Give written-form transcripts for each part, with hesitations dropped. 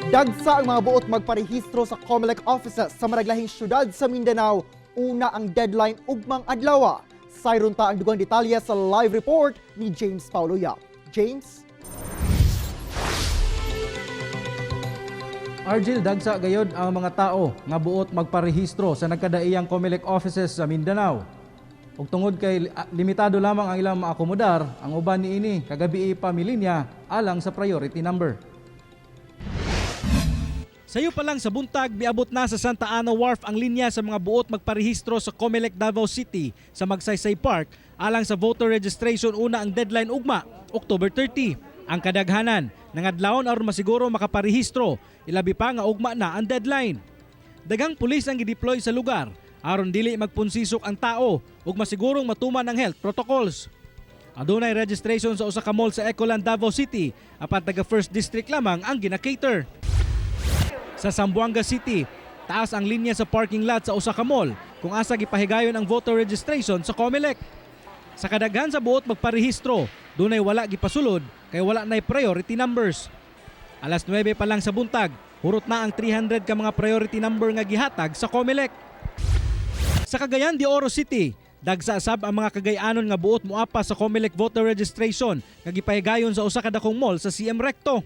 Dagsa ang mga buot magparehistro sa COMELEC offices sa maraglahing syudad sa Mindanao. Una ang deadline ugmang adlaw. Sayron ta ang dugang detalye sa live report ni James Paulo Yap. James? Argil, dagsa gayod ang mga tao nga buot magparehistro sa nagkadaiyang COMELEC offices sa Mindanao. Ug tungod kay limitado lamang ang ilang maakomodar, ang uban niini kagabi pamilinya alang sa priority number. Sayo pa lang sa buntag, miabot na sa Santa Ana Wharf ang linya sa mga buot magparehistro sa COMELEC Davao City sa Magsaysay Park alang sa voter registration. Una ang deadline ugma, October 30. Ang kadaghanan, nangadlawon aron masiguro makaparehistro, ilabi pa nga ugma na ang deadline. Daghang pulis ang gideploy sa lugar aron dili magpunsisok ang tao ug masigurong matuman ang health protocols. Adunay registration sa usa ka mall sa Ecoland, Davao City, apan taga 1st District lamang ang gina-cater. Sa Zamboanga City, taas ang linya sa parking lot sa usa ka mall kung asa gipahigayon ang voter registration sa COMELEC. Sa kadaghan sa buot magparehistro, dunay wala gipasulod kay wala nay priority numbers. Alas 9 pa lang sa buntag, hurot na ang 300 ka mga priority number nga gihatag sa COMELEC. Sa Cagayan de Oro City, dagsa sab ang mga Cagayanon nga buot moapa sa COMELEC voter registration nga gipahigayon sa usa ka dakong mall sa CM Recto.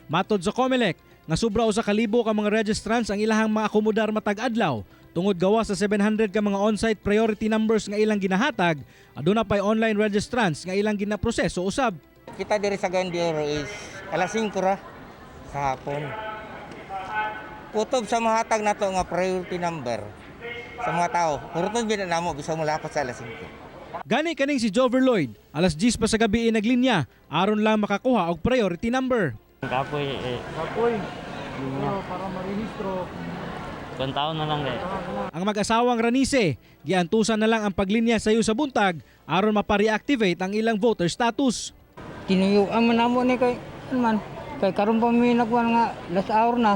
Matod sa COMELEC, nga sobra usa ka libo ka mga registrants ang ilahang maakomodar matag adlaw tungod gawa sa 700 ka mga on-site priority numbers nga ilang ginahatag. Aduna pay online registrants nga ilang ginaproseso usab. Kita diri sa Cagayan de Oro is alas 5 ra sa hapon. Kutob sa mahatag nato nga priority number sa mga tao. Hurton gid namo bisa mulapat sa alas 5. Gani kaning si Jover Lloyd, alas 10 pa sa gabi naglinya aron lang makakuha og priority number. Kapoy Para marehistro. kung taon na lang Ang mag-asawang Ranise, giantusan na lang ang paglinya sayo sa buntag aron mapareactivate ang ilang voter status. Tinuyuan man namo ni kay man kay karon pa mi nagwan nga last hour na.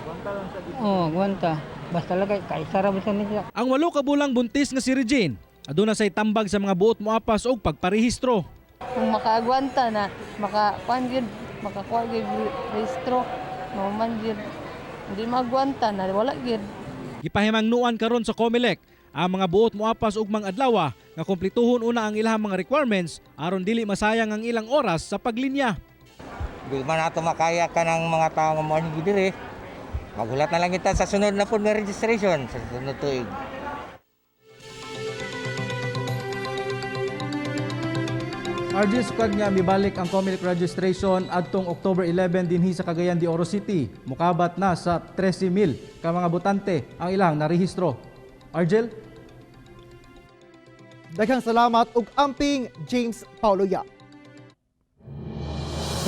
Gwanta lang sa dito. Oh, gwanta. Basta lang kay sara basta niya. Ang 8 ka bulang buntis nga si Regine, aduna say tambag sa mga buot moapas og pagparehistro. Kung makaagwanta na, makakuha gid rehistro, man gid. Hindi magwanta na wala gid. Gipahimangnuan karon sa COMELEC ang mga buot moapas ug mga adlaw nga kumpletuhon una ang ilahang mga requirements aron dili masayang ang ilang oras sa paglinya. Di man nato makaya ka ng mga tao nga mo diri. Magulat na lang kita sa sunod na pud nga registration sa sunod tuig. Argil, sukad nga mibalik ang COMELEC registration adtong October 11 dinhi sa Cagayan de Oro City. Mukabat na sa 13,000 ka mga botante ang ilang narehistro. Argil? Daghang salamat ug amping James Paulo Yap.